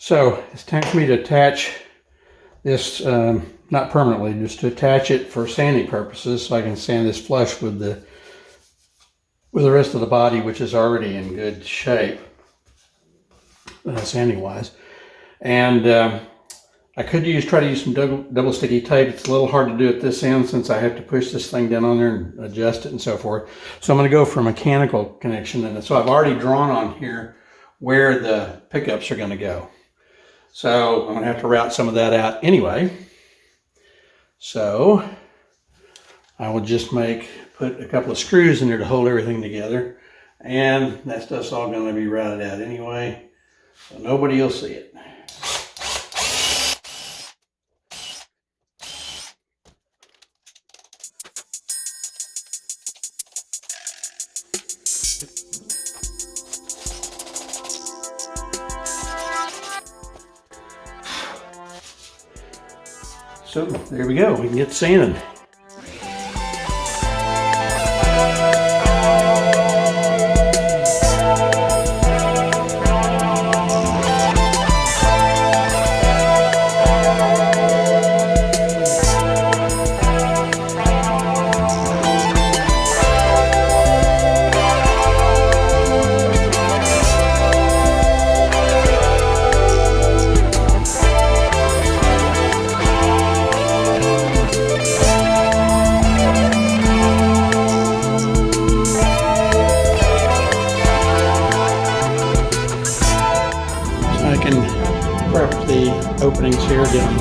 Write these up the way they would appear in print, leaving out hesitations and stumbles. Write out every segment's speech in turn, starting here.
So it's time for me to attach this, not permanently, just to attach it for sanding purposes, so I can sand this flush with the rest of the body, which is already in good shape, sanding wise. And I could try to use some double sticky tape. It's a little hard to do at this end since I have to push this thing down on there and adjust it and so forth. So I'm going to go for a mechanical connection. And so I've already drawn on here where the pickups are going to go. So I'm going to have to route some of that out anyway. So I will just put a couple of screws in there to hold everything together. And that stuff's all going to be routed out anyway, so nobody will see it. So there we go, we can get sanding. Openings here, get them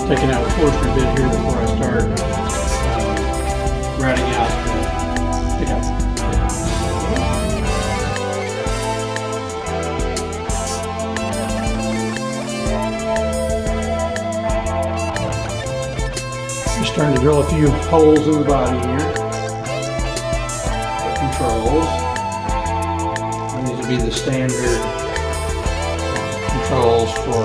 taken out with forestry bit here before I start routing out the pickup. Just starting to drill a few holes in the body here for controls. And these will be the standard controls for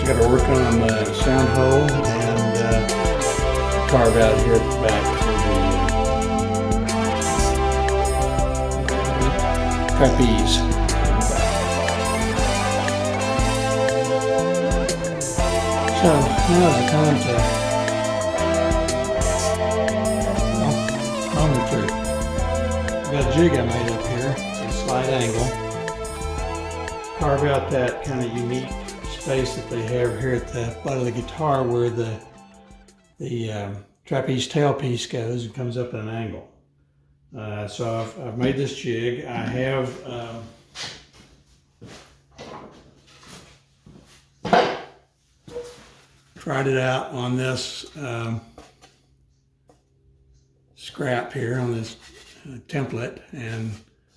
got to work on the sound hole and carve out here at the back for the trapeze. So now's the time to tell the truth. I've got a jig I made up here. It's a slight angle. Carve out that kind of unique space that they have here at the butt of the guitar where the trapeze tailpiece goes and comes up at an angle. So I've made this jig. I have tried it out on this scrap here, on this template, and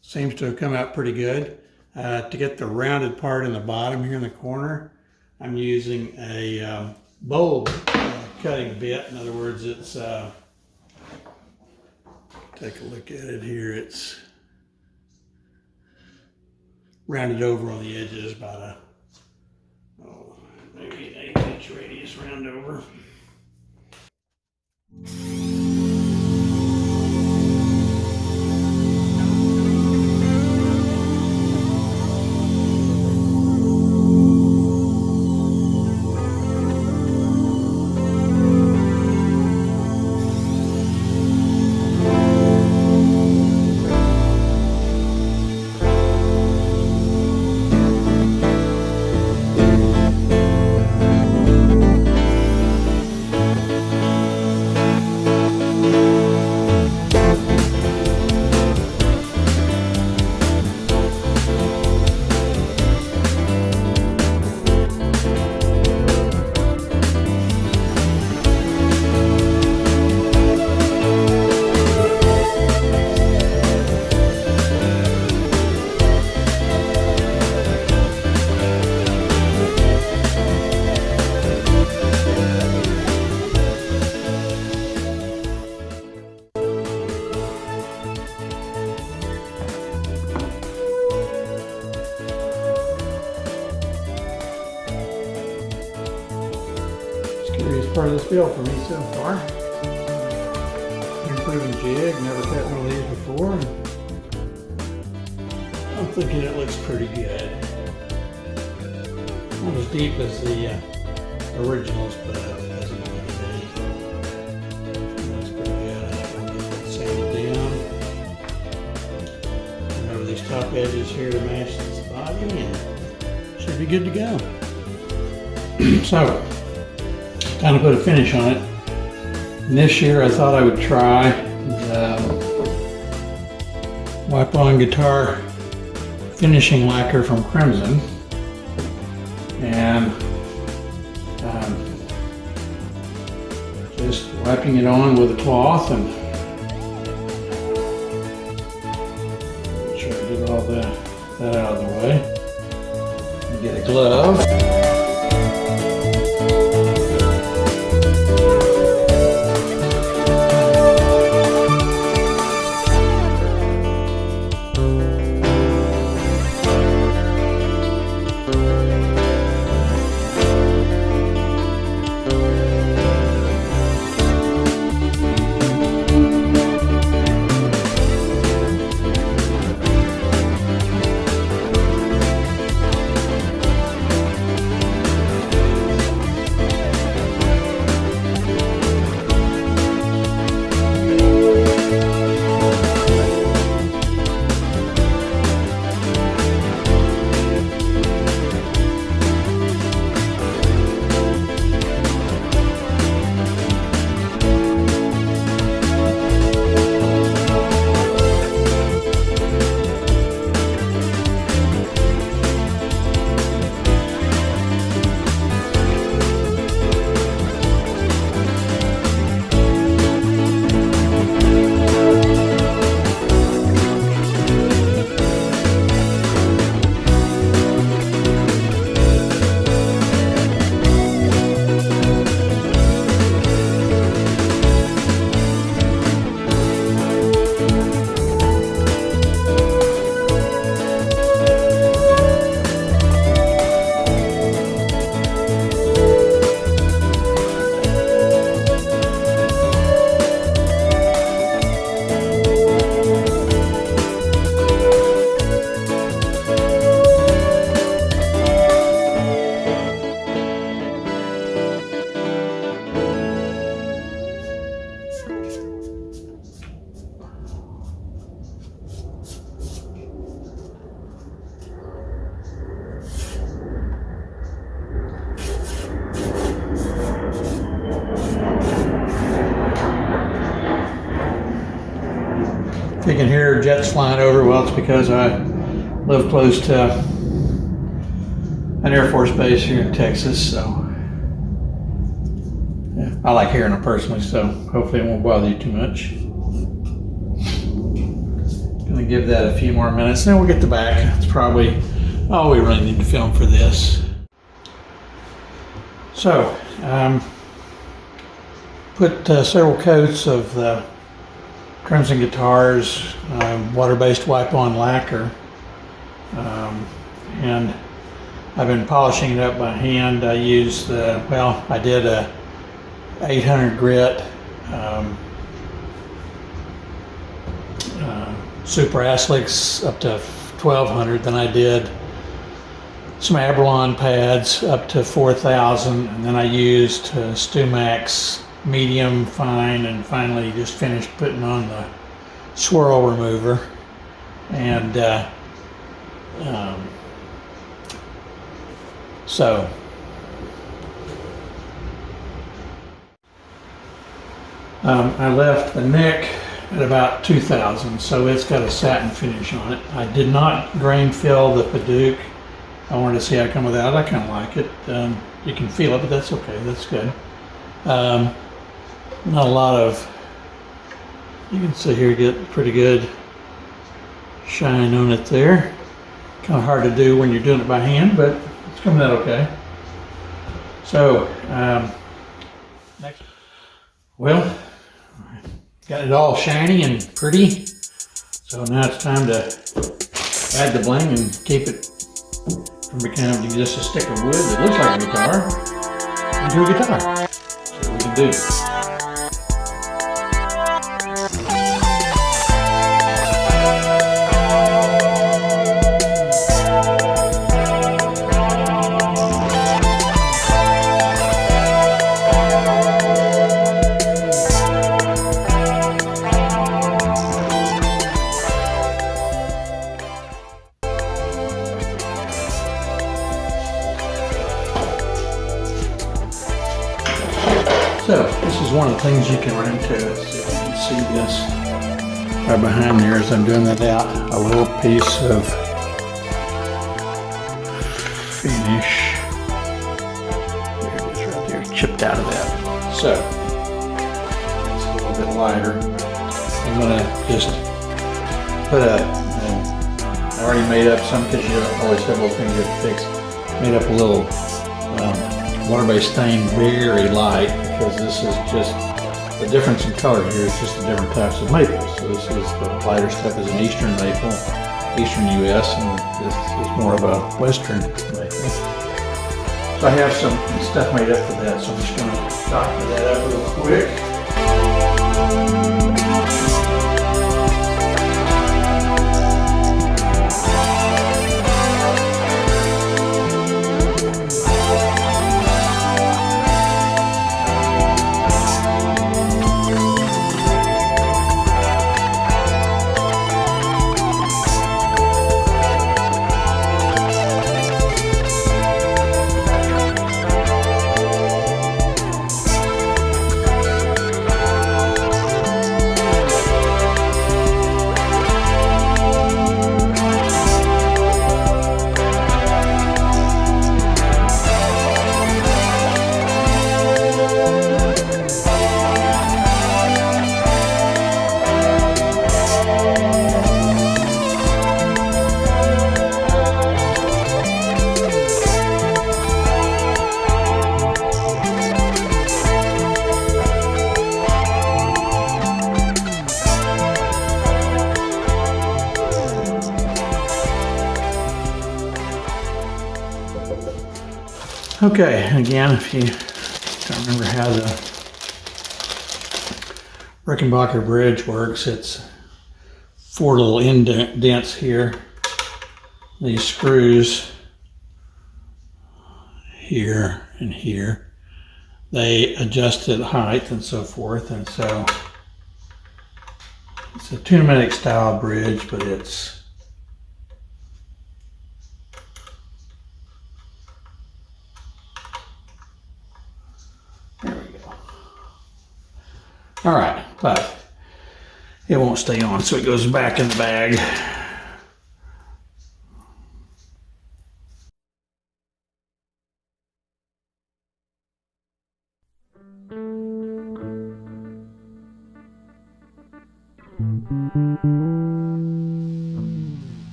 seems to have come out pretty good. To get the rounded part in the bottom here in the corner, I'm using a bulb cutting bit. In other words, it's, take a look at it here, it's rounded over on the edges about maybe an 1/8 radius round over. feel for me so far. Improving jig, never cut one of these before. I'm thinking it looks pretty good. Not as deep as the originals, but it doesn't look to be. Looks pretty good. I can get that sanded down. And over these top edges here to match this body, and should be good to go. So, time to put a finish on it. And this year I thought I would try the wipe on guitar finishing lacquer from Crimson, and just wiping it on with a cloth and make sure I get all that out of the way. And get a glove. If you can hear jets flying over, well, it's because I live close to an Air Force base here in Texas, so yeah, I like hearing them personally, so hopefully it won't bother you too much. Gonna give that a few more minutes, then we'll get the back. It's probably all we really need to film for this. So, put several coats of the Crimson Guitars water-based wipe-on lacquer, and I've been polishing it up by hand. I used I did a 800 grit Super Aslix up to 1200. Then I did some Abralon pads up to 4000, and then I used Stumax medium fine, and finally just finished putting on the swirl remover. And so I left the neck at about 2000, so it's got a satin finish on it. I did not grain fill the Padauk. I wanted to see how it come without. I kind of like it. You can feel it, but that's okay. That's good. Not a lot of, you can see here, get pretty good shine on it there. Kind of hard to do when you're doing it by hand, but it's coming out okay. So, next, well, got it all shiny and pretty. So now it's time to add the bling and keep it from becoming just a stick of wood that looks like a guitar into a guitar. So we can to do. So this is one of the things you can run into. Let's see if you can see this right behind there as I'm doing that out. A little piece of finish. There it is right there, chipped out of that. So it's a little bit lighter. I'm gonna just put I already made up some because you always have little things you have to fix. Made up a little water-based stain, very light, because this is just the difference in color here is just the different types of maples. So this is the lighter stuff is an eastern maple, eastern U.S., and this is more of a western maple. So I have some stuff made up for that, so I'm just going to doctor that up real quick. Okay, again, if you don't remember how the Rickenbacker bridge works, it's 4 little indents here. These screws here and here, they adjust the height and so forth, and so it's a pneumatic style bridge, but it's all right, but it won't stay on, so it goes back in the bag.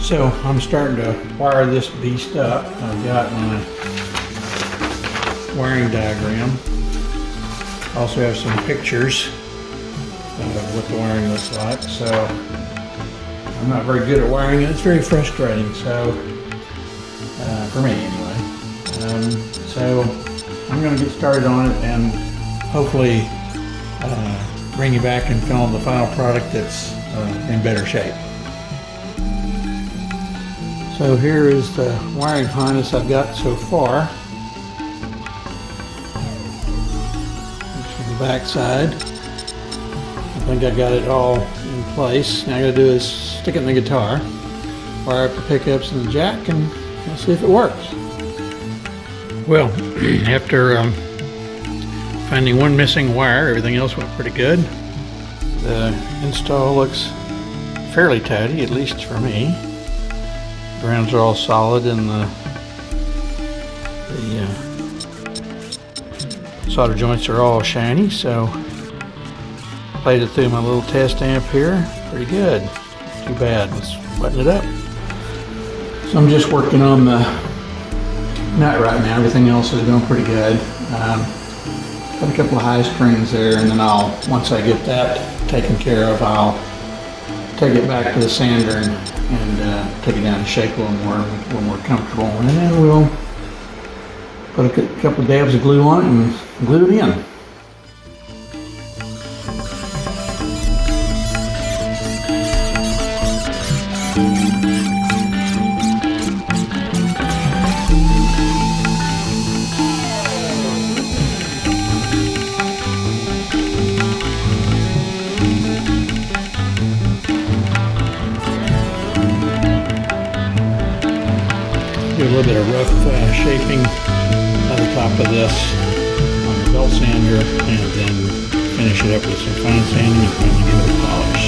So I'm starting to wire this beast up. I've got my wiring diagram. I also have some pictures of what the wiring looks like. So I'm not very good at wiring it. It's very frustrating. So for me anyway. So I'm going to get started on it and hopefully bring you back and film the final product that's in better shape. So here is the wiring harness I've got so far. This is the back side. think I got it all in place. Now I gotta do is stick it in the guitar, wire up the pickups and the jack, and let's see if it works. Well, after finding one missing wire, everything else went pretty good. The install looks fairly tidy, at least for me. Grounds are all solid and the solder joints are all shiny, so played it through my little test amp here. Pretty good. Too bad. Let's button it up. So I'm just working on the nut right now. Everything else is going pretty good. Got a couple of high springs there, and then once I get that taken care of, I'll take it back to the sander and take it down and shake a little more comfortable, and then we'll put a couple of dabs of glue on it and glue it in. Do a little bit of rough shaping on the top of this on the belt sander, and then finish it up with some fine sanding and finally give it a polish.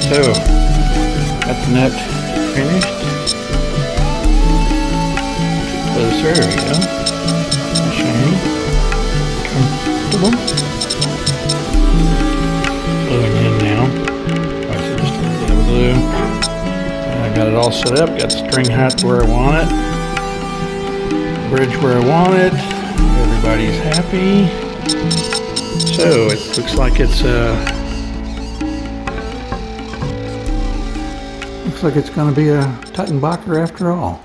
So, got the nut finished. Closer, there we go. Shiny, comfortable. Gluing in now. Alright, so just a little bit of glue. And I got it all set up. Got the string height where I want it. Bridge where I want it. Everybody's happy. So it looks like it's going to be a Tuttenbacker after all.